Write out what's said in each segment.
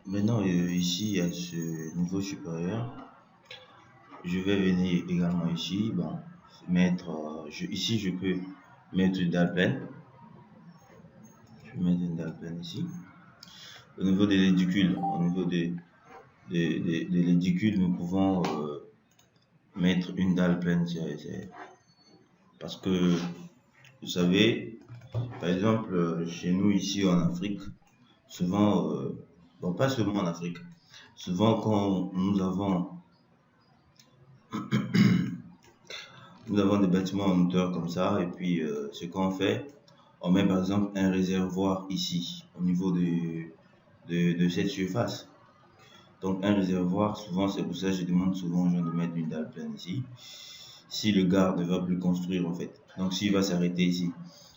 Maintenant, ici, à ce niveau supérieur, je vais venir également ici. Bon, mettre, ici, je peux mettre une dalle pleine. Je vais mettre une dalle pleine ici. Au niveau des rédicules, au niveau des rédicules, nous pouvons mettre une dalle pleine. Parce que, vous savez, par exemple, chez nous ici en Afrique, souvent, bon, pas seulement en Afrique, souvent quand nous avons des bâtiments en hauteur comme ça, et puis ce qu'on fait, on met par exemple un réservoir ici, au niveau de cette surface. Donc un réservoir, souvent c'est pour ça que je demande souvent aux gens de mettre une dalle pleine ici. Si le gars ne va plus construire en fait, donc s'il va s'arrêter ici.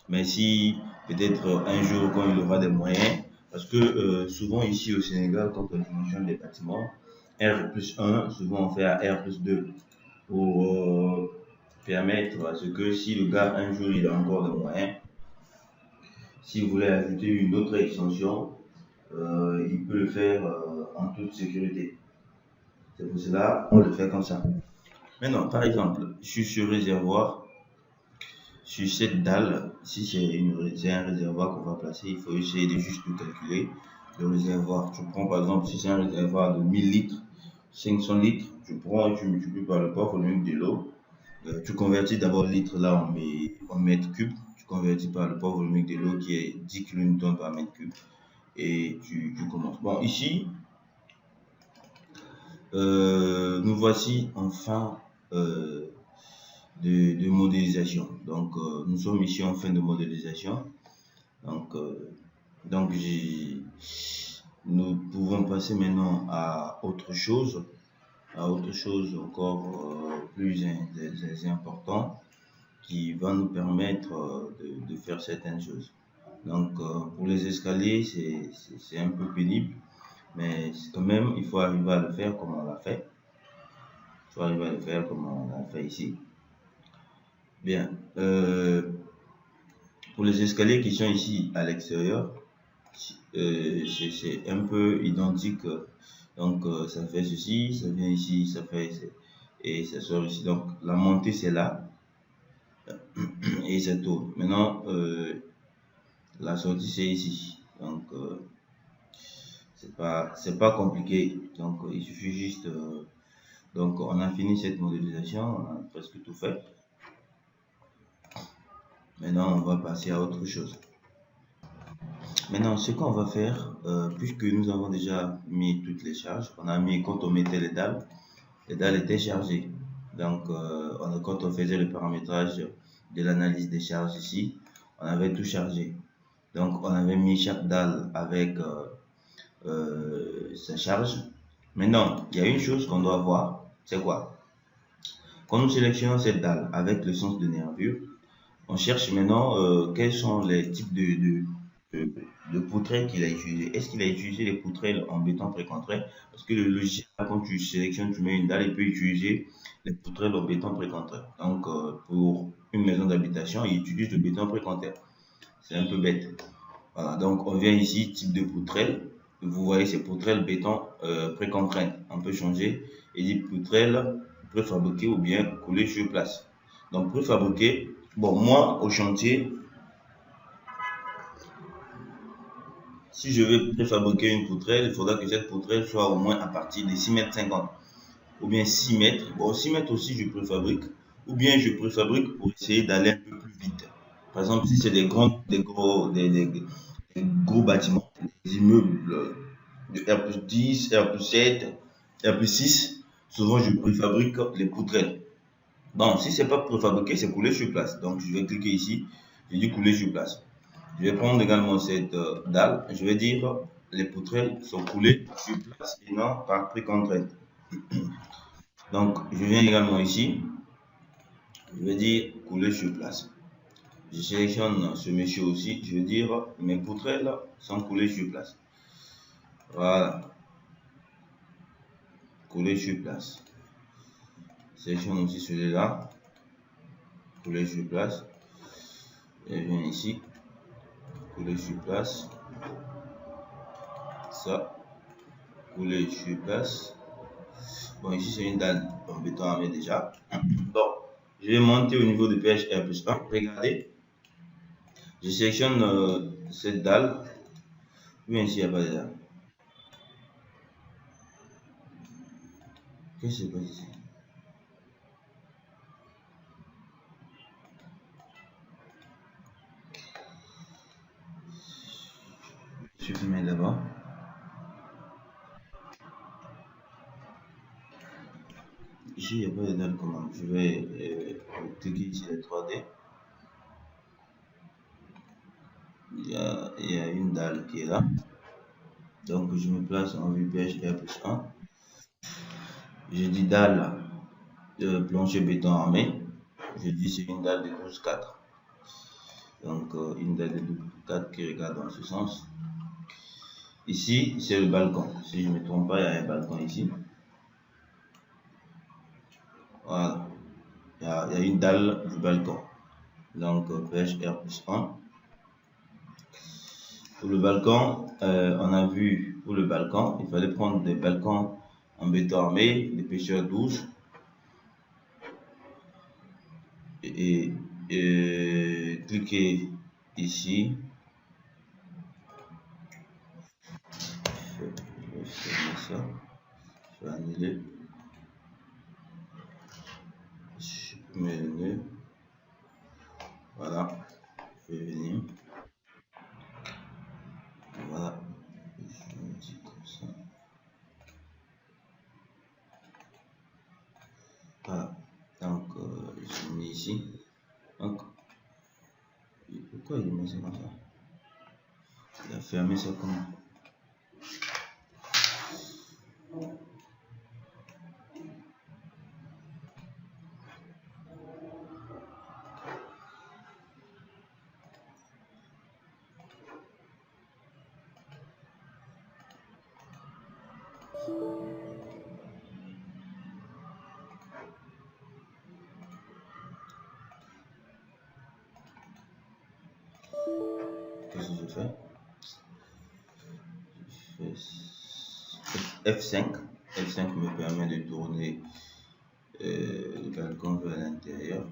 Mais si peut-être un jour quand il aura des moyens, parce que souvent ici au Sénégal, quand on dimensionne des bâtiments, R+1, souvent on fait à R+2 pour permettre à ce que si le gars un jour il a encore des moyens, s'il voulait ajouter une autre extension, il peut le faire en toute sécurité. C'est pour cela on le fait comme ça. Maintenant, par exemple, je suis sur réservoir, sur cette dalle, si c'est un réservoir qu'on va placer, il faut essayer de juste calculer le réservoir. Tu prends par exemple, si c'est un réservoir de 1000 litres, 500 litres, tu prends et tu multiplies par le poids volumique de l'eau. Tu convertis d'abord le litre là en mètres cubes. Tu convertis par le poids volumique de l'eau qui est 10 kN par mètre cube. Et tu commences. Bon, ici, nous voici en fin de modélisation. Donc, nous sommes ici en fin de modélisation. Donc, nous pouvons passer maintenant à autre chose encore plus important qui va nous permettre de faire certaines choses. Donc, pour les escaliers, c'est un peu pénible, mais quand même, il faut arriver à le faire comme on l'a fait. Il faut arriver à le faire comme on l'a fait ici. Bien. Pour les escaliers qui sont ici à l'extérieur, c'est un peu identique. Donc, ça fait ceci, ça vient ici, ça fait et ça sort ici. Donc, la montée, c'est là et ça tourne. Maintenant, la sortie, c'est ici. Donc, c'est pas compliqué. Donc, il suffit juste. Donc, on a fini cette modélisation, on a presque tout fait. Maintenant, on va passer à autre chose. Maintenant, ce qu'on va faire, puisque nous avons déjà mis toutes les charges, on a mis quand on mettait les dalles étaient chargées. Donc, quand on faisait le paramétrage de l'analyse des charges ici, on avait tout chargé. Donc, on avait mis chaque dalle avec sa charge. Maintenant, il y a une chose qu'on doit voir, c'est quoi? Quand nous sélectionnons cette dalle avec le sens de nervure, on cherche maintenant quels sont les types de poutrelles qu'il a utilisé. Est-ce qu'il a utilisé les poutrelles en béton précontré? Parce que le logiciel, quand tu sélectionnes, tu mets une dalle, il peut utiliser les poutrelles en béton précontré. Donc, pour une maison d'habitation, il utilise le béton précontré. C'est un peu bête. Voilà, donc on vient ici, type de poutrelle. Vous voyez ces poutrelles béton précontraintes. On peut changer et dit poutrelles préfabriquées ou bien coulées sur place. Donc préfabriquées, bon, moi au chantier, si je veux préfabriquer une poutrelle, il faudra que cette poutrelle soit au moins à partir de 6,50 m ou bien 6 mètres. Bon, 6 mètres aussi, je préfabrique. Ou bien je préfabrique pour essayer d'aller un peu plus vite. Par exemple, si c'est des gros bâtiments, des immeubles de R+10, R+7, R+6, souvent je préfabrique les poutrelles. Bon, si c'est pas préfabriqué, c'est coulé sur place. Donc, je vais cliquer ici, je dis couler sur place. Je vais prendre également cette dalle. Je vais dire les poutrelles sont coulées sur place et non par précontrainte. Donc, je viens également ici. Je vais dire couler sur place. Je sélectionne ce monsieur aussi. Je vais dire mes poutrelles sont coulées sur place. Voilà. Couler sur place. Je sélectionne aussi celui-là. Couler sur place. Je viens ici. Couler sur place. Ça. couler sur place. Bon, ici c'est une dalle en béton armé déjà. Bon, je vais monter au niveau de PHR+1. Regardez, je sélectionne cette dalle. Oui, ici il n'y a pas de dalle. Qu'est-ce qui se passe ici? Supprimer d'abord. Ici, il n'y a pas de dalle commande. Je vais cliquer ici les 3D. Il y a une dalle qui est là. Donc, je me place en vue PHR+1. Je dis dalle de plancher béton armé. Je dis c'est une dalle de 12,4. Donc, une dalle de 12,4 qui regarde dans ce sens. Ici, c'est le balcon. Si je ne me trompe pas, il y a un balcon ici. Voilà. Il y a une dalle du balcon. Donc, PHR+1. Pour le balcon, on a vu pour le balcon, il fallait prendre des balcons en béton armé, d'épaisseur 12. Et cliquez ici. Je vais fermer ça. Je vais annuler. Supprimer le nœud. Voilà. Je vais venir. Voilà. Je me dis comme ça. Voilà. Donc, je mets ici. Donc, pourquoi il met ça comme ça? Il a fermé ça comment? Qu'est-ce que je fais? Je fais F5. F5 me permet de tourner le balcon vers l'intérieur.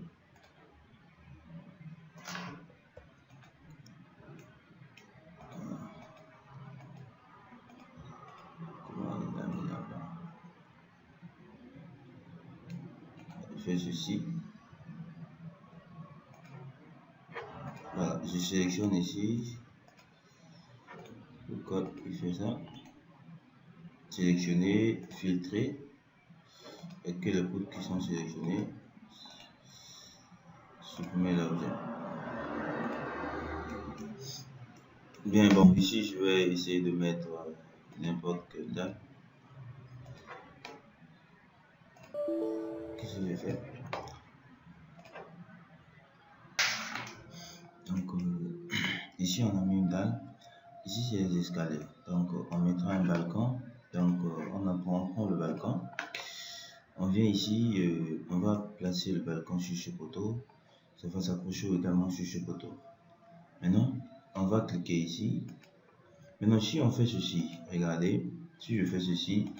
Comment il a mis là-bas? Je fais ceci. Voilà, je sélectionne ici. Pourquoi il fait ça? Sélectionner, filtrer. Et que les poutres qui sont sélectionnées, supprimer l'objet. Bien, bon, ici je vais essayer de mettre n'importe quelle dalle. Qu'est-ce que j'ai fait? Donc, ici on a mis une dalle. Ici c'est les escaliers. Donc, on mettra un balcon. Donc, on prend le balcon. On vient ici, on va placer le balcon sur ce poteau. Ça va s'accrocher également sur ce poteau. Maintenant, on va cliquer ici. Maintenant, si on fait ceci, regardez, si je fais ceci,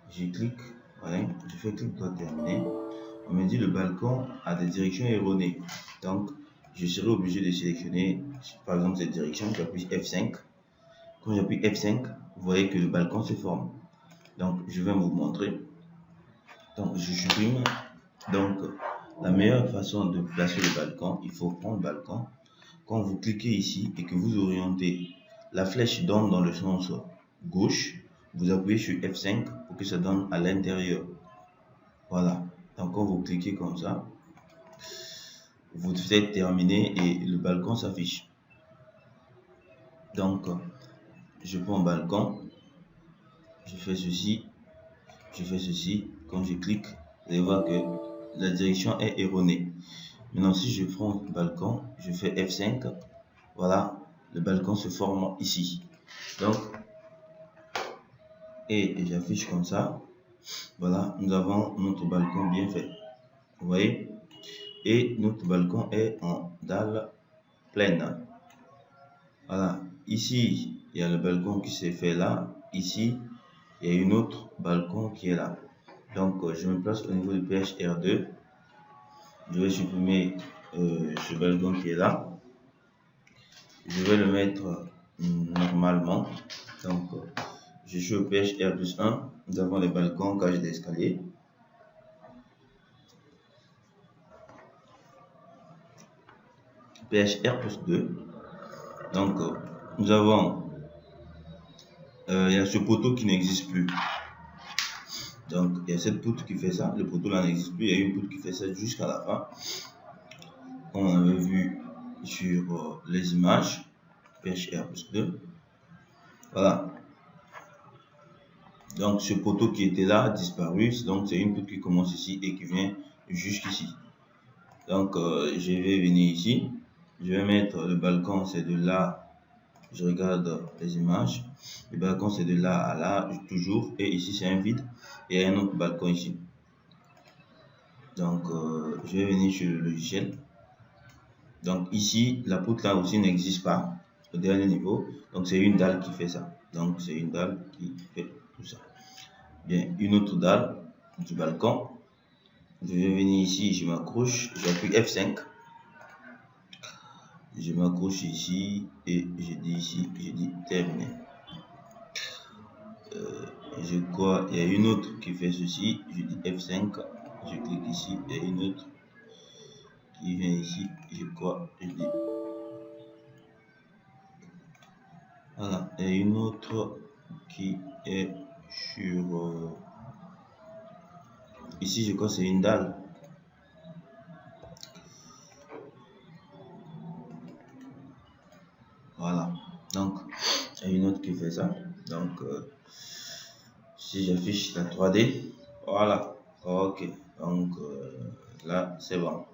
je clique, voilà, je fais clic droit terminé. On me dit le balcon a des directions erronées. Donc, je serai obligé de sélectionner, par exemple, cette direction. J'appuie F5. Quand j'appuie F5, vous voyez que le balcon se forme. Donc, je vais vous montrer. Donc, je supprime. Donc, la meilleure façon de placer le balcon, il faut prendre le balcon. Quand vous cliquez ici et que vous orientez, la flèche donne dans le sens gauche, vous appuyez sur F5 pour que ça donne à l'intérieur. Voilà. Donc, quand vous cliquez comme ça, vous faites terminer et le balcon s'affiche. Donc, je prends le balcon, je fais ceci, je fais ceci. Quand je clique, vous allez voir que la direction est erronée. Maintenant, si je prends le balcon, je fais F5. Voilà, le balcon se forme ici. Donc, et j'affiche comme ça. Voilà, nous avons notre balcon bien fait. Vous voyez? Et notre balcon est en dalle pleine. Voilà, ici, il y a le balcon qui s'est fait là. Ici, il il y a une autre balcon qui est là. Donc, je me place au niveau du PHR2. Je vais supprimer ce balcon qui est là. Je vais le mettre normalement. Donc, je suis au PHR plus 1. Nous avons les balcons, cage d'escalier. PHR plus 2. Donc, nous avons, il y a ce poteau qui n'existe plus. Donc, il y a cette poutre qui fait ça. Le poteau là n'existe plus. Il y a une poutre qui fait ça jusqu'à la fin. On avait vu sur les images. PHR plus 2. Voilà. Donc, ce poteau qui était là a disparu. Donc, c'est une poutre qui commence ici et qui vient jusqu'ici. Donc, je vais venir ici. Je vais mettre le balcon, c'est de là. Je regarde les images. Le balcon, c'est de là à là, toujours. Et ici, c'est un vide. Et il y a un autre balcon ici. Donc, je vais venir sur le logiciel. Donc, ici, la poutre là aussi n'existe pas. Au dernier niveau. Donc, c'est une dalle qui fait ça. Donc, c'est une dalle qui fait tout ça. Bien, une autre dalle du balcon. Je vais venir ici, je m'accroche, j'appuie F5. Je m'accroche ici et je dis ici, je dis terminé. Je crois, il y a une autre qui fait ceci, je dis F5, je clique ici, il y a une autre qui vient ici, je crois, je dis. Voilà, il y a une autre qui est sur. Ici, je crois que c'est une dalle. Voilà, donc il y a une autre qui fait ça. Donc, si j'affiche la 3D, voilà, ok, donc là c'est bon.